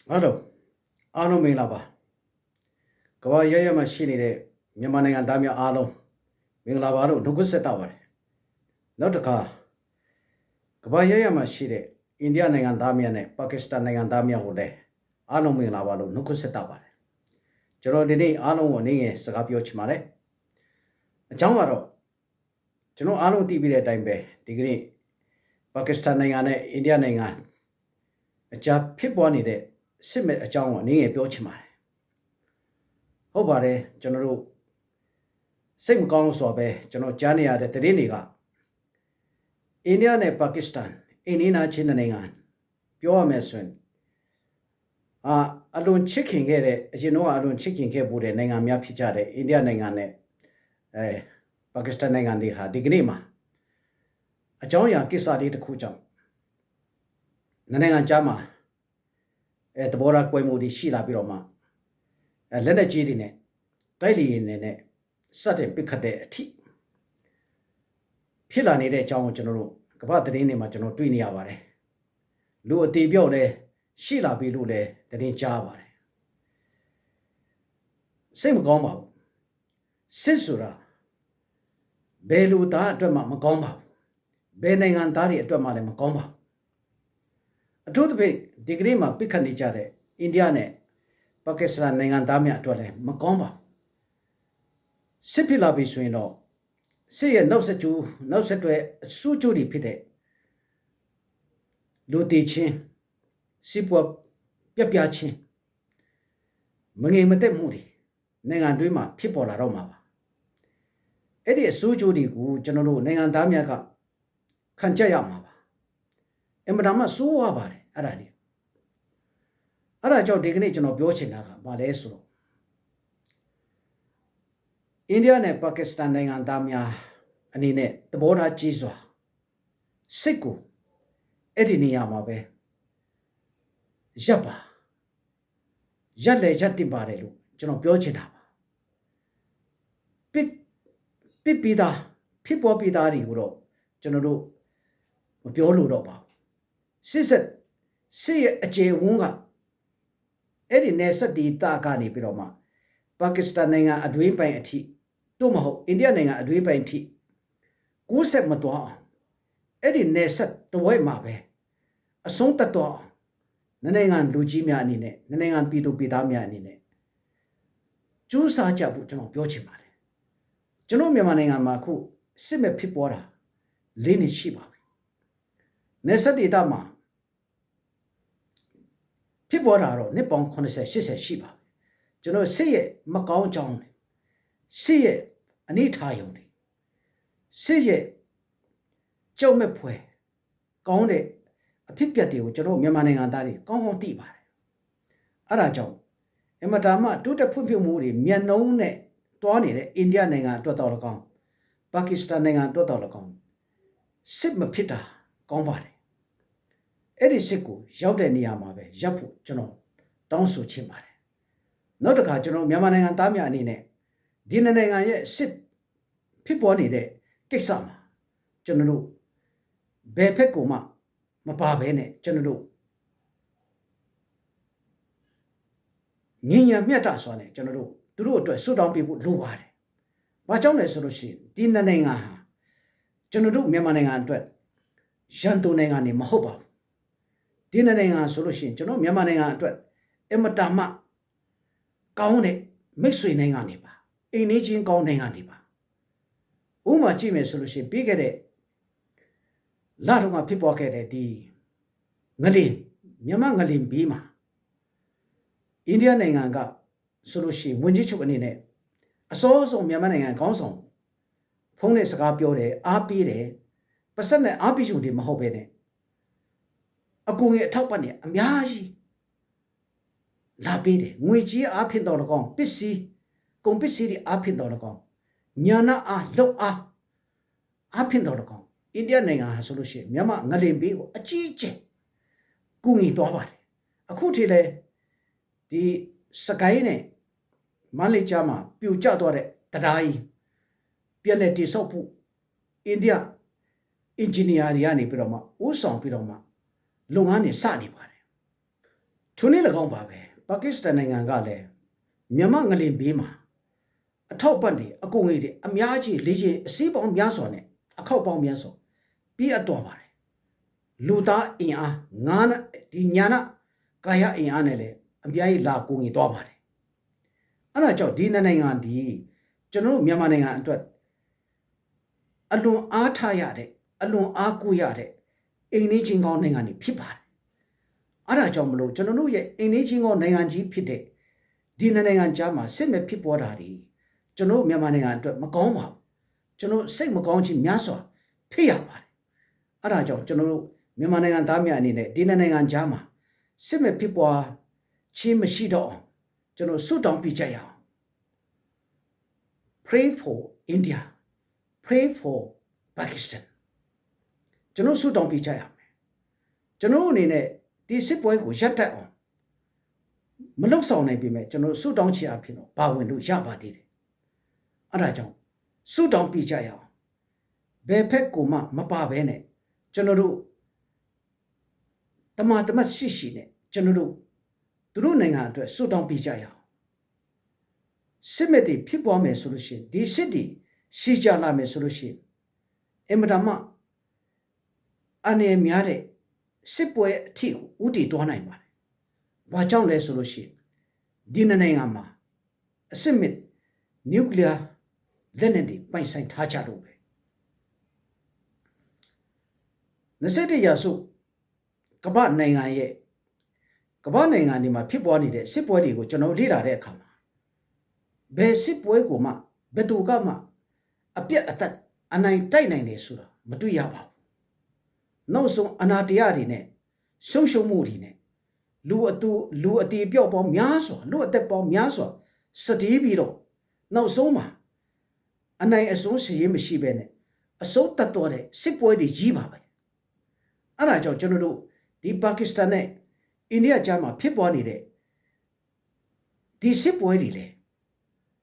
Hello, Alo Minglaba. Kawaya machine, Yamani and Damia Alo, Minglabaro, Nuguset Tower. Not a car. Kawaya machine, Indian and Damian, Pakistan and Damia Ode, Alo Minglabaro, Nuguset Tower. Gerodini, Alo, Ni, Sagapioch Mare. Jamaro. Jano Alo TV time bay, degree Pakistan and Indian and a job people needed. Simmet a John near Biochma. Hobare, General Sim Gons of a General Jania de Triniga. India and Pakistan, Inina Chinaningan, Pure Messon. Alone chicken here, as you know, alone chicken here would a Nangamia Pichade, India Nangane, Pakistan Nangandiha, Dignima. A Jonia Kisadi the Kujam. Nanangan Jama. At the Bora Quemudi Shila Biroma, a Lena Gidine, daily in a sudden picade tea. Pilani de John General, Cabatini Majano Twiniavare. Lua di Biole, Shila Bilule, the Ninjavare. Same Gomba, Sisura, Beluta Drama Magomba, Benning Antari Drama Magomba. A truth big degree ma picanijare, Indiane, Pakistan Nangandamia Tole, Macomba. Sipila Bisuino, see a no setu, no setwe, sujudi pite. Lutichin, Sipua Piapiachin. Mangimate Moody, Nanganduma, people aroma. Eddie sujudi gu, General Nangandamiaka, Kanjayama. Emadama so about it, Aradi. Arajo dignation of Yochinaga, Malesro. India and Pakistan and Damia, and in it, the Bora Jizwa. Siku, Ediniamabe. Japa. Jale Jatibarelu, Jono Biochina. Pipida, Pipo Pidari Uro, General Bioluroba. She said, see a Jewunga. Eddie Nessa di Takani Piroma. Pakistan a dream by a tea. Tomaho, Indian a dream by tea. Gusep Matua. Eddie Nessa, the way mabe. A sonta toa. Nanangan Lujimia nine, Nanangan Pitu Pidamia nine. Jusa Jabu Jono Biochimare. Jonomia Mananga Maku, Sime Pipora, Lini Shiba. Nessa di Dama. People are Nippon Connoisseur, she said Shiba. You know, see it, Macau John. See it, Anita Yoni. See it, Joe Mepue. Gone it, a pipiati with Jero, Yamaning and Daddy, gone on deep. Arajo. And Madama, do the Pumpy Moody, Mianone, Tony, Indian and $2. Pakistan and $2. Sipma Pita, gone body. Eddie Siku, Jaude Niamabe, Japu, Jono, Donsu Chimare. Not a Jono, Yaman and Damia Nine. Dinananga sip, people need it, Kisama, Jono, Bepecuma, Mapabene, Jono. Nina Miata Sone, Jono, Duru to Sudan people, Luare. Majon is solution, Dinananga, Jono, Yamananga and Dwet, Shantunanga Mahoba. Dinananga solution, Jono, Yamananga Dwet, Ematama, Kaune, Mixway Nanganiba, in aging Kaun Nanganiba. Uma Jimmy solution, bigger. Latuma people get the Ngalin, Yamangalin Bima. India Nanga solution, Munjichuanine. A source of Yamananga Gonson. Pone Sagapiore, Apide, Pasana Abiju de Mahobene. A going at Topani, a Miaji. Labide, Muiji up in Donagon, Bissy, Compissity up in Donagon. Nyana low up in Donagon. India Nanga has solution, Yama, Nalimbi, a chiche. Gungi Dobari. A cutile, the Sakaine, Mali Jama, Pujadore, Tadai, Pianeti Sopu, India, Engineer Diani Piroma, Usong Piroma, Lungani Sani Pare. ထိုနေ့၎င်းပါပဲပါကစ္စတန်နိုင်ငံကလည်းမြန်မာငလင်ဘေးမှာအထောက်ပံ့တွေအကုန်ကြီးတွေအများကြီးလေကြီးအစည်းပေါင်းများစွာနဲ့အခောက်ပေါင်းများစွာပြီးအပ်သွားပါတယ်လူသားအင်အားငါးဒီညာနာကာယအင်အားနဲ့လည်းအများကြီးလာကုန်ကြီးသွားပါတယ်အဲ့ဒါကြောင့်ဒီနိုင်ငံဒီကျွန်တော်တို့မြန်မာနိုင်ငံအတွက်အလွန်အားထားရတဲ့အလွန်အားကိုးရတဲ့အိမ်လေးချင်းကောင်းနိုင်ငံတွေဖြစ်ပါတယ်အဲ့ဒါကြောင့်မလို့ကျွန်တော်တို့ရဲ့အိမ်လေးချင်းကောင်းနိုင်ငံကြီးဖြစ်တဲ့ဒီနိုင်ငံကြားမှာစစ်မဲ့ဖြစ်ပေါ်တာဒီကျွန်တော်မြန်မာနိုင်ငံအတွက်မကောင်းပါဘူးကျွန်တော်စိတ်မကောင်းခြင်းများစွာဖြစ်ရပါတယ်အဲ့ဒါကြောင့်ကျွန်တော်တို့မြန်မာနိုင်ငံသားများအနေနဲ့ဒီနိုင်ငံကြားမှာစစ်မဲ့ဖြစ်ပေါ်ခြင်းမရှိတော့အောင်ကျွန်တော်ဆုတောင်းပေးကြရအောင် Pray for India Pray for Pakistan ကျွန်တော်ဆုတောင်းပေးကြရမယ်ကျွန်တော်အနေနဲ့ဒီစစ်ပွဲကိုရပ်တန့်အောင်မလုပ်ဆောင်နိုင်ပေမဲ့ကျွန်တော်ဆုတောင်းချင်အဖြစ်တော့ပါဝင်လို့ရပါသေးတယ်အဲ့ဒါကြောင့်ဆုတောင်းပေးကြရအောင်ဘယ်ဖက်ကိုမှမပါဘဲနဲ့ကျွန်တော်တို့တမတ်ရှိနဲ့ကျွန်တော်တို့သူတို့နိုင်ငံအတွက်ဆုတောင်းပေးကြရအောင်စစ်မဲ့တွေဖြစ်ပေါ်မယ်ဆိုလို့ရှိရင်ဒီစစ်တွေရှိကြလာမယ်ဆိုလို့ရှိရင်အင်မတန်မှအနေများတဲ့စစ်ပွဲအထိကိုဥတည်သွားနိုင်ပါတယ်။ဘာကြောင့်လဲဆိုလို့ရှိရင်ဒီနိုင်ငံမှာအစစ်မဲ့နျူကလ িয়ার လက်နက်တွေပိုင်ဆိုင်ထားကြလို့ပဲ21ရာစုကမ္ဘာနိုင်ငံတွေမှာဖြစ်ပေါ်နေတဲ့စစ်ပွဲတွေကိုကျွန်တော်လေ့လာတဲ့အခါမှာဘယ်စစ်ပွဲကိုမှဘယ်သူကမှအပြတ်အသက်အနိုင်တိုက်နိုင်တယ်ဆိုတာမတွေ့ရပါဘူး။နောက်ဆုံးအနာတရားတွေနဲ့ရှုံမှုတွေနဲ့လူအတီပြောက်ပေါင်းများစွာလူအသက်ပေါင်းများစွာစတီးပြီးတော့နောက်ဆုံးမှာအနိုင်အဆုံးစီရင်မရှိပဲနဲ့အစိုးတတ်တော်တဲ့စစ်ပွဲတွေကြီးပါပဲ။အဲ့ဒါကြောင့်ကျွန်တော်တို့ဒီပါကစ္စတန်နဲ့အိန္ဒိယကြားမှာဖြစ်ပေါ်နေတဲ့ဒီစစ်ပွဲတွေလေ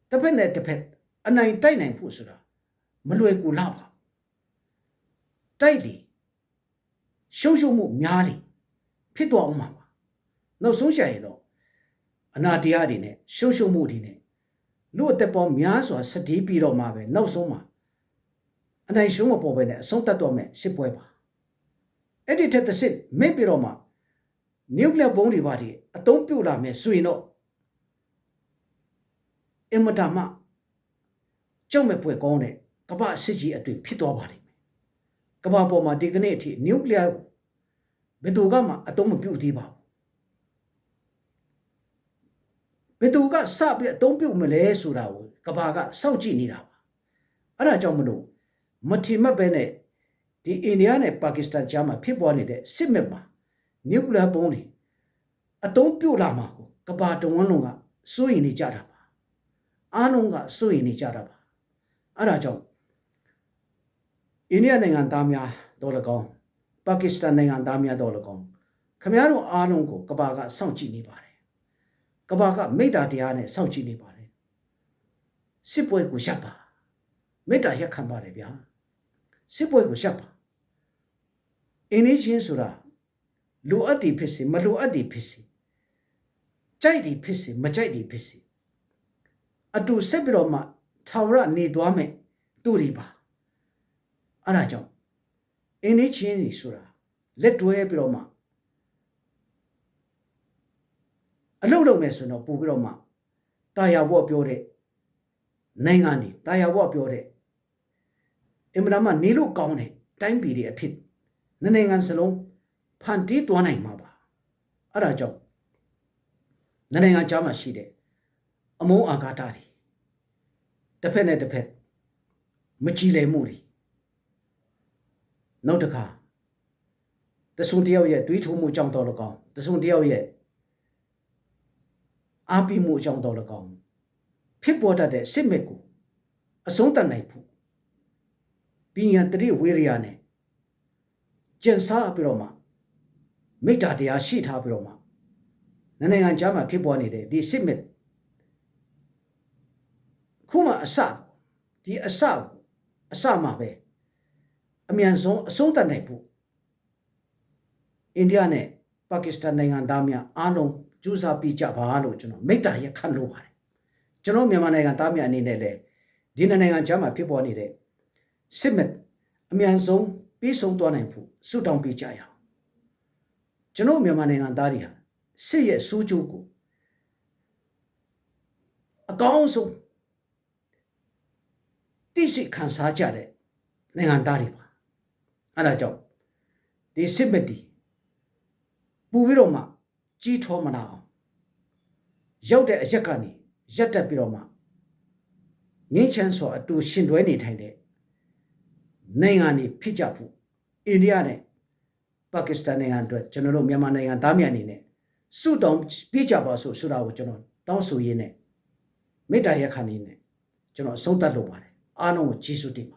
တစ်ဖက်နဲ့တစ်ဖက်အနိုင်တိုက်နိုင်ဖို့ဆိုတာမလွယ်ကူလောက်ပါတိုက်လေရှုံမှုများလေဖြစ်သွားအောင်မှာပါနောက်ဆုံးချင်တော့အနာတရားတွေနဲ့ရှုံမှုတွေနဲ့လူအသက်ပေါင်းများစွာစတီးပြီးတော့မှပဲနောက်ဆုံးမှာအနိုင်ရှုံးမပေါ်ပဲနဲ့အဆုံးတတ်တော့မယ်စစ်ပွဲပါအဲ့ဒီထက်တစ်စစ်မင်းပြီးတော့မှနျူကလ িয়ার ဘုံးတွေပါဒီအသုံးပြုလာမယ်ဆိုရင်တော့အင်မတန်မှကြောက်မဲ့ပွဲကောင်းတဲ့ကမ္ဘာစစ်ကြီးအတွင်ဖြစ်သွားပါလိမ့်မယ်ကမ္ဘာပေါ်မှာဒီကနေ့အထိနျူကလ িয়ার ဘယ်သူကမှအသုံးမပြုသေးပါဘူးဘယ်သူကစပြီးအသုံးပြုမလဲဆိုတာကိုကမ္ဘာကစောင့်ကြည့်နေတာပါအဲ့ဒါကြောင့်မလို့မထီမဲ့ပဲနဲ့ဒီအိန္ဒိယနဲ့ပါကစ္စတန်ကြားမှာဖြစ်ပေါ်နေတဲ့စစ်မဲ့မှာနျူကလ িয়ার ဘုံးတွေအသုံးပြုလာမှာကိုကမ္ဘာတဝန်းလုံးကစိုးရိမ်နေကြတာပါအားလုံးကစိုးရိမ်နေကြတာပါအဲ့ဒါကြောင့်အိန္ဒိယနိုင်ငံသားများတော်၎င်းပါကစ္စတန်နိုင်ငံသားများတော်၎င်းခင်ဗျားတို့အားလုံးကိုကမ္ဘာကစောင့်ကြည့်နေပါတယ်ကမ္ဘာကမေတ္တာတရားနဲ့စောင့်ကြည့်နေပါတယ်စစ်ပွဲကိုရပ်ပါမေတ္တာရက်ခံပါတယ်ဗျာစစ်ပွဲကိုရပ်ပါအိန္ဒိချင်းဆိုတာလိုအပ်တယ်ဖြစ်စေမလိုအပ်တယ်ဖြစ်စေကြိုက်တယ်ဖြစ်စေမကြိုက်တယ်ဖြစ်စေအတူဆက်ပြီးတော့မှထာဝရနေသွားမယ်သူတွေပါအဲ့ဒါကြောင့်အိန္ဒိချင်းတွေဆိုတာလက်တွဲပြီးတော့မှအလုပ်လုပ်မယ်ဆိုတော့ပို့ပြီးတော့မှတာယာဝေါ့ပြောတဲ့နိုင်ငံတွေတာယာဝေါ့ပြောတဲ့အင်မတန်မှနေလို့ကောင်းတဲ့တိုင်းပြည်တွေအဖြစ်နိုင်ငံစလုံးဖန်တီးသွားနိုင်မှာပါအဲ့ဒါကြောင့်နိုင်ငံကြားမှာရှိတဲ့အမုန်းအာဃာတတွေတစ်ဖက်နဲ့တစ်ဖက်မကြည်လည်မှုတွေနောက်တစ်ခါတဆုံတယောက်ရဲ့တွေးထိုးမှုကြောင့်တော့လကောင်းတဆုံတယောက်ရဲ့အားပေးမှုကြောင့်တော့လကောင်းဖြစ်ပေါ်တတ်တဲ့စစ်မဲ့ကိုအဆုံးသတ်နိုင်ဖို့ပညာတတိဝိရိယနဲ့ကျင့်စားပြီးတော့မှမေတ္တာတရားရှိထားပြီးတော့မှနိုင်ငံကြားမှာဖြစ်ပေါ်နေတဲ့ဒီစစ်မဲ့ခုမှအစဒီအစမှာပဲအမြန်ဆုံးအဆုံးသတ်နိုင်ဖို့အိန္ဒိယနဲ့ပါကစ္စတန်နိုင်ငံသားများအားလုံး ကြိုးစားပြီးကြပါလို့ကျွန်တော်မေတ္တာရက်ခံလို့ပါတယ်ကျွန်တော်မြန်မာနိုင်ငံသားများအနေနဲ့လည်းဒီနိုင်ငံခြားမှာဖြစ်ပေါ်နေတဲ့စစ်မဲ့အမြန်ဆုံးပြီးဆုံးသွားနိုင်ဖို့ဆုတောင်းပေးကြရအောင်ကျွန်တော်မြန်မာနိုင်ငံသားတွေဟာစစ်ရဲ့ဆိုးကျိုးကိုအကောင်းဆုံးသိရှိခံစားကြတဲ့နိုင်ငံသားတွေပါအဲ့ဒါကြောင့်ဒီစစ်မဲ့တီပူပြီးတော့မှကြီးထွားမလာအောင်ရောက်တဲ့အရက်ကနေရက်တက်ပြီးတော့မှငင်းချမ်းစွာအတူရှင်တွဲနေထိုင်တဲ့နိုင်ငံတွေဖြစ်ကြဖို့အိန္ဒိယနဲ့ပါကစ္စတန်နိုင်ငံအတွက်ကျွန်တော်တို့မြန်မာနိုင်ငံသားများအနေနဲ့စုတောင်းပြကြပါဆိုဆိုတာကိုကျွန်တော်တောင်းဆိုရင်းနဲ့မေတ္တာရက်ခံနေနဲ့ကျွန်တော်အဆုံးသတ်လုပ်ပါတယ်အားလုံးကိုကျေးဇူးတင်ပါ